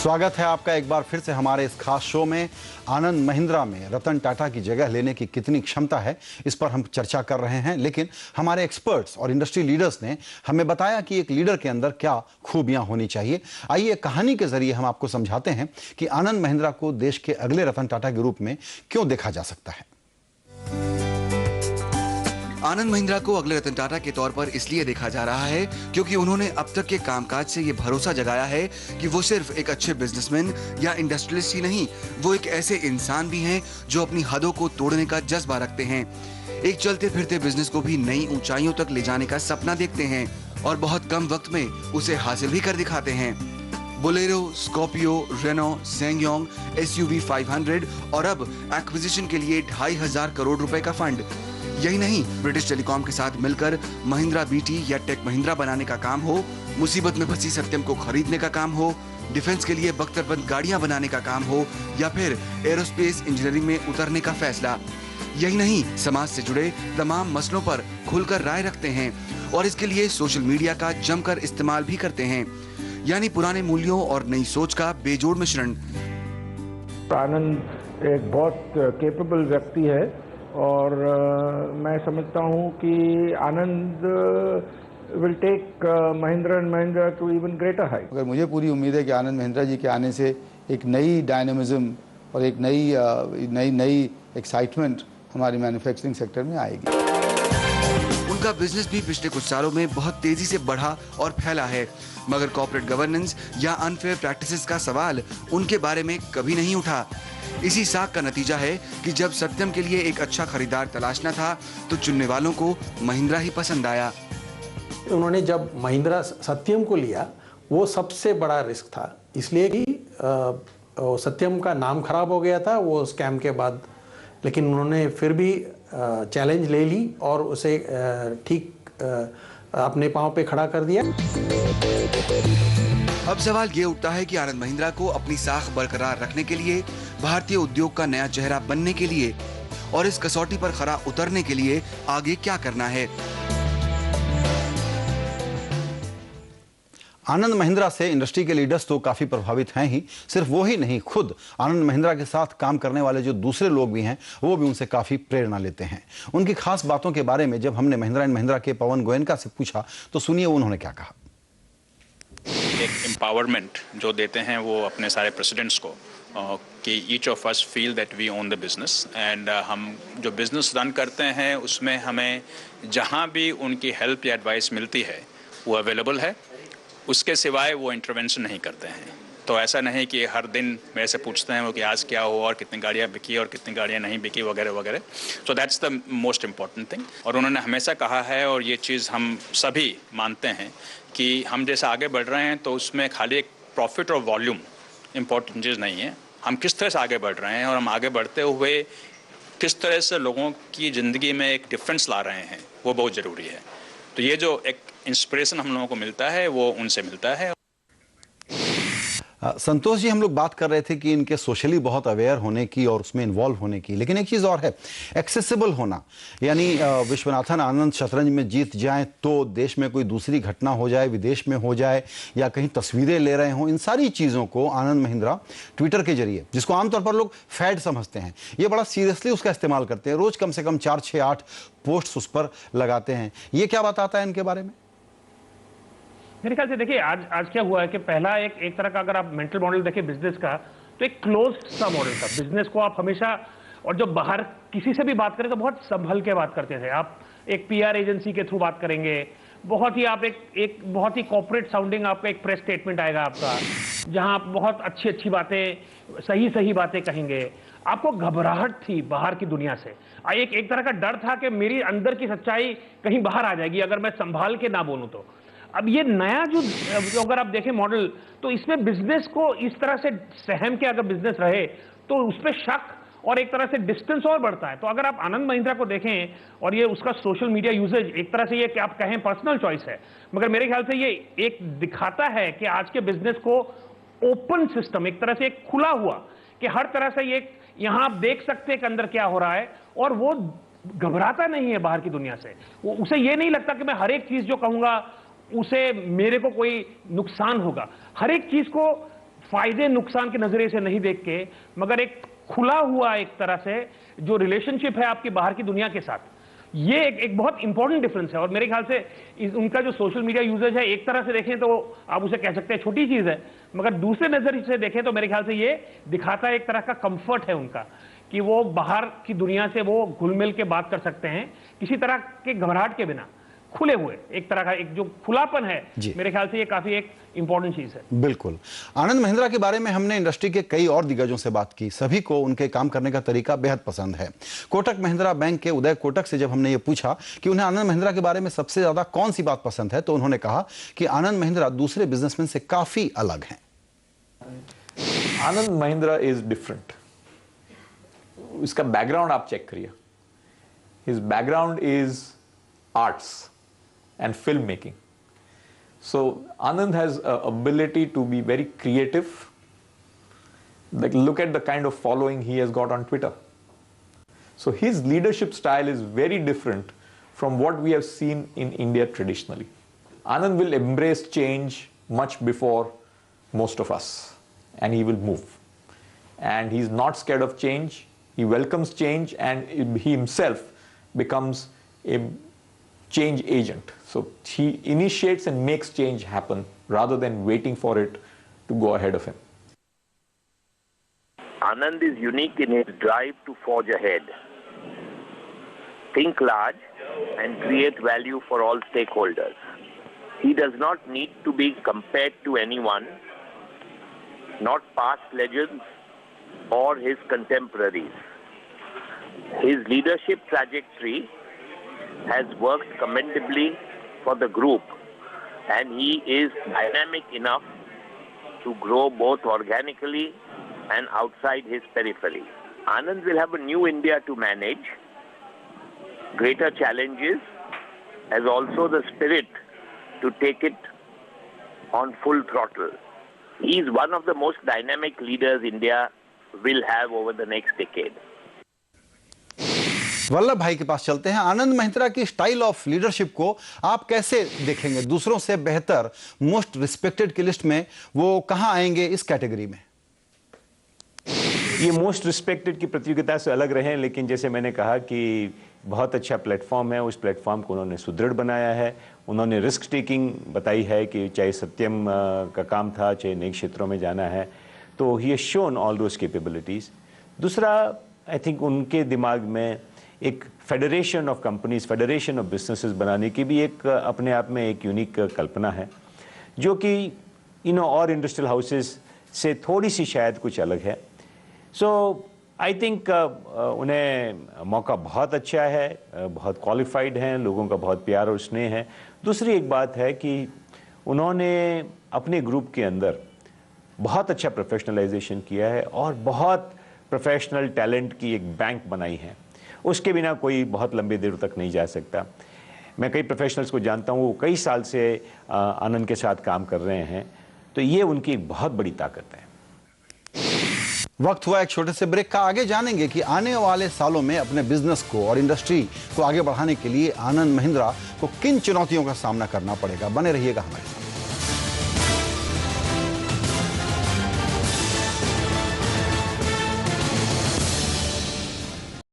स्वागत है आपका एक बार फिर से हमारे इस खास शो में। आनंद महिंद्रा में रतन टाटा की जगह लेने की कितनी क्षमता है, इस पर हम चर्चा कर रहे हैं। लेकिन हमारे एक्सपर्ट्स और इंडस्ट्री लीडर्स ने हमें बताया कि एक लीडर के अंदर क्या खूबियां होनी चाहिए। आइए कहानी के जरिए हम आपको समझाते हैं कि आनंद महिंद्रा को देश के अगले रतन टाटा के रूप में क्यों देखा जा सकता है। आनंद महिंद्रा को अगले रतन टाटा के तौर पर इसलिए देखा जा रहा है क्योंकि उन्होंने अब तक के कामकाज से ये भरोसा जगाया है कि वो सिर्फ एक अच्छे बिजनेसमैन या इंडस्ट्रियलिस्ट ही नहीं, वो एक ऐसे इंसान भी हैं जो अपनी हदों को तोड़ने का जज्बा रखते हैं, एक चलते फिरते बिजनेस को भी नई ऊंचाइयों तक ले जाने का सपना देखते हैं और बहुत कम वक्त में उसे हासिल भी कर दिखाते हैं। Bolero, Scorpio, Renault, SsangYong, SUV 500 और अब एक्विजिशन के लिए 2,500 करोड़ रुपए का फंड। यही नहीं, ब्रिटिश टेलीकॉम के साथ मिलकर महिंद्रा BT या टेक महिंद्रा बनाने का काम हो, मुसीबत में फंसी सत्यम को खरीदने का काम हो, डिफेंस के लिए बख्तरबंद गाड़ियां बनाने का काम हो या फिर एरोस्पेस इंजीनियरिंग में उतरने का फैसला। यही नहीं, समाज से जुड़े तमाम मसलों पर खुलकर राय रखते हैं और इसके लिए सोशल मीडिया का जमकर इस्तेमाल भी करते हैं, यानी पुराने मूल्यों और नई सोच का बेजोड़ मिश्रण। आनंद एक बहुत कैपेबल व्यक्ति है और मैं समझता हूं कि Anand will take Mahindra and Mahindra to even greater height. अगर मुझे पूरी उम्मीद है कि आनंद महिंद्रा जी के आने से एक नई डायनामिज्म और एक नई एक्साइटमेंट हमारे मैन्युफैक्चरिंग सेक्टर में आएगी। उनका बिजनेस भी पिछले कुछ सालों में बहुत तेजी से बढ़ा और फैला है, मगर कॉर्पोरेट गवर्नेंस या अनफेयर प्रैक्टिसेस का सवाल उनके बारे में कभी नहीं उठा। इसी साख का नतीजा है कि जब सत्यम के लिए एक अच्छा खरीदार तलाशना था तो चुनने वालों को महिंद्रा ही पसंद आया। उन्होंने जब महिंद्रा सत्यम को लिया, वो सबसे बड़ा रिस्क था, इसलिए कि सत्यम का नाम खराब हो गया था वो स्कैम के बाद, लेकिन उन्होंने फिर भी चैलेंज ले ली और उसे ठीक अपने पांव पे खड़ा कर दिया। अब सवाल ये उठता है कि आनंद महिंद्रा को अपनी साख बरकरार रखने के लिए, भारतीय उद्योग का नया चेहरा बनने के लिए और इस कसौटी पर खरा उतरने के लिए आगे क्या करना है। आनंद महिंद्रा से इंडस्ट्री के लीडर्स तो काफी प्रभावित हैं ही, सिर्फ वो ही नहीं, खुद आनंद महिंद्रा के साथ काम करने वाले जो दूसरे लोग भी हैं वो भी उनसे काफी प्रेरणा लेते हैं। उनकी खास बातों के बारे में जब हमने महिंद्रा एंड महिंद्रा के पवन गोयनका से पूछा तो सुनिए उन्होंने क्या कहा। एक एम्पावरमेंट जो देते हैं वो अपने सारे प्रेसिडेंट्स को कि each of us feel that we own the business and हम जो बिजनेस रन करते हैं उसमें हमें जहां भी उनकी हेल्प या एडवाइस मिलती है वो अवेलेबल है, उसके सिवाय वो इंटरवेंशन नहीं करते हैं। तो ऐसा नहीं कि हर दिन मेरे से पूछते हैं वो कि आज क्या हुआ और कितनी गाड़ियाँ बिकी और कितनी गाड़ियाँ नहीं बिकी वगैरह वगैरह। So that's the most important thing. और उन्होंने हमेशा कहा है और ये चीज़ हम सभी मानते हैं कि हम जैसे आगे बढ़ रहे हैं तो उसमें खाली एक प्रॉफिट और वॉल्यूम इम्पॉर्टेंट चीज़ नहीं है, हम किस तरह से आगे बढ़ रहे हैं और हम आगे बढ़ते हुए किस तरह से लोगों की ज़िंदगी में एक डिफरेंस ला रहे हैं, वो बहुत ज़रूरी है। तो ये जो एक इंस्पिरेशन हम लोगों को मिलता है वो उनसे मिलता है। संतोष जी, हम लोग बात कर रहे थे कि इनके सोशली बहुत अवेयर होने की और उसमें इन्वॉल्व होने की, लेकिन एक चीज़ और है, एक्सेसिबल होना। यानी विश्वनाथन आनंद शतरंज में जीत जाएं तो देश में कोई दूसरी घटना हो जाए, विदेश में हो जाए या कहीं तस्वीरें ले रहे हों, इन सारी चीज़ों को आनंद महिंद्रा ट्विटर के जरिए, जिसको आमतौर पर लोग फैड समझते हैं, ये बड़ा सीरियसली उसका इस्तेमाल करते हैं। रोज़ कम से कम 4, 6, 8 पोस्ट्स उस पर लगाते हैं। ये क्या बताता है इनके बारे में? मेरे ख्याल से देखिए आज क्या हुआ है कि पहला एक तरह का अगर आप मेंटल मॉडल देखें बिजनेस का, तो एक क्लोज सा मॉडल था। बिजनेस को आप हमेशा, और जब बाहर किसी से भी बात करें तो बहुत संभल के बात करते थे। आप एक PR एजेंसी के थ्रू बात करेंगे, बहुत ही आप एक बहुत ही कॉर्पोरेट साउंडिंग आपका एक प्रेस स्टेटमेंट आएगा आपका, जहां आप बहुत अच्छी बातें, सही बातें कहेंगे। आपको घबराहट थी बाहर की दुनिया से, एक तरह का डर था कि मेरी अंदर की सच्चाई कहीं बाहर आ जाएगी अगर मैं संभाल के ना बोलूं तो। अब ये नया जो अगर आप देखें मॉडल, तो इसमें बिजनेस को इस तरह से सहम के अगर बिजनेस रहे तो उस पर शक और एक तरह से डिस्टेंस और बढ़ता है। तो अगर आप आनंद महिंद्रा को देखें और ये उसका सोशल मीडिया यूजेज, एक तरह से ये कि आप कहें पर्सनल चॉइस है, मगर मेरे ख्याल से ये एक दिखाता है कि आज के बिजनेस को ओपन सिस्टम, एक तरह से एक खुला हुआ कि हर तरह से ये यहां आप देख सकते हैं कि अंदर क्या हो रहा है, और वो घबराता नहीं है बाहर की दुनिया से। उसे ये नहीं लगता कि मैं हर एक चीज जो कहूंगा उसे मेरे को कोई नुकसान होगा। हर एक चीज को फायदे नुकसान के नजरिए से नहीं देख के, मगर एक खुला हुआ एक तरह से जो रिलेशनशिप है आपकी बाहर की दुनिया के साथ, ये एक बहुत इंपॉर्टेंट डिफरेंस है। और मेरे ख्याल से उनका जो सोशल मीडिया यूजेज है, एक तरह से देखें तो आप उसे कह सकते हैं छोटी चीज है, मगर दूसरे नजरिए से देखें तो मेरे ख्याल से ये दिखाता है एक तरह का कंफर्ट है उनका, कि वो बाहर की दुनिया से वो घुल मिल के बात कर सकते हैं किसी तरह के घबराहट के बिना, खुले हुए, एक तरह का एक जो खुलापन है, मेरे ख्याल से ये काफी एक इंपॉर्टेंट चीज है। बिल्कुल। आनंद महिंद्रा के बारे में हमने इंडस्ट्री के कई और दिग्गजों से बात की, सभी को उनके काम करने का तरीका बेहद पसंद है। कोटक महिंद्रा बैंक के उदय कोटक से जब हमने ये पूछा कि उन्हें आनंद महिंद्रा के बारे में सबसे ज्यादा कौन सी बात पसंद है, तो उन्होंने कहा कि आनंद महिंद्रा दूसरे बिजनेसमैन से काफी अलग हैं। Anand Mahindra is different. इसका बैकग्राउंड आप चेक करिए। His background is arts and filmmaking. So Anand has an ability to be very creative. Like, look at the kind of following he has got on Twitter. So his leadership style is very different from what we have seen in India traditionally. Anand will embrace change much before most of us, and he will move. And he's not scared of change. He welcomes change, and he himself becomes a change agent. So he initiates and makes change happen rather than waiting for it to go ahead of him. Anand is unique in his drive to forge ahead, think large and create value for all stakeholders. He does not need to be compared to anyone, not past legends or his contemporaries. His leadership trajectory has worked commendably for the group, and he is dynamic enough to grow both organically and outside his periphery. Anand will have a new India to manage, greater challenges, as also the spirit to take it on full throttle. He is one of the most dynamic leaders India will have over the next decade. Vallabh भाई के पास चलते हैं। आनंद महिंद्रा की style of leadership को आप कैसे देखेंगे? दूसरों से बेहतर, मोस्ट रिस्पेक्टेड की लिस्ट में वो कहां आएंगे इस कैटेगरी में? ये मोस्ट रिस्पेक्टेड की प्रतियोगिता से अलग रहे, लेकिन जैसे मैंने कहा कि बहुत अच्छा प्लेटफॉर्म है, उस प्लेटफॉर्म को उन्होंने सुदृढ़ बनाया है। उन्होंने रिस्क टेकिंग बताई है कि चाहे सत्यम का काम था, चाहे नए क्षेत्रों में जाना है, तो he has shown all those capabilities. दूसरा, आई थिंक उनके दिमाग में एक federation of companies, federation of businesses बनाने की भी एक अपने आप में एक यूनिक कल्पना है, जो कि और इंडस्ट्रियल हाउसेस से थोड़ी सी शायद कुछ अलग है। सो आई थिंक उन्हें मौका बहुत अच्छा है, बहुत क्वालिफाइड हैं, लोगों का बहुत प्यार और स्नेह है। दूसरी एक बात है कि उन्होंने अपने ग्रुप के अंदर बहुत अच्छा प्रोफेशनलाइजेशन किया है और बहुत प्रोफेशनल टैलेंट की एक बैंक बनाई है। उसके बिना कोई बहुत लंबे देर तक नहीं जा सकता। मैं कई प्रोफेशनल्स को जानता हूँ, वो कई साल से आनंद के साथ काम कर रहे हैं, तो ये उनकी एक बहुत बड़ी ताकत है। वक्त हुआ एक छोटे से ब्रेक का। आगे जानेंगे कि आने वाले सालों में अपने बिजनेस को और इंडस्ट्री को आगे बढ़ाने के लिए आनंद महिंद्रा को किन चुनौतियों का सामना करना पड़ेगा। बने रहिएगा हमारे साथ।